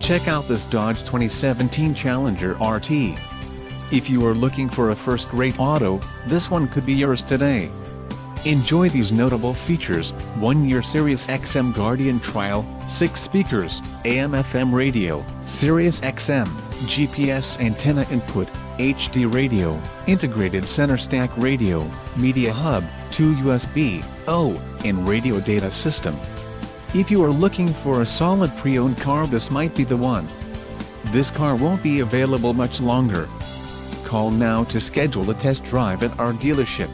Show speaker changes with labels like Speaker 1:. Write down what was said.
Speaker 1: Check out this Dodge 2017 Challenger RT. If you are looking for a first-rate auto, this one could be yours today. Enjoy these notable features: 1-year Sirius XM Guardian trial, 6 speakers, AM/FM radio, Sirius XM, GPS antenna input, HD radio, integrated center stack radio, media hub, 2 USB, and radio data system. If you are looking for a solid pre-owned car, this might be the one. This car won't be available much longer. Call now to schedule a test drive at our dealership.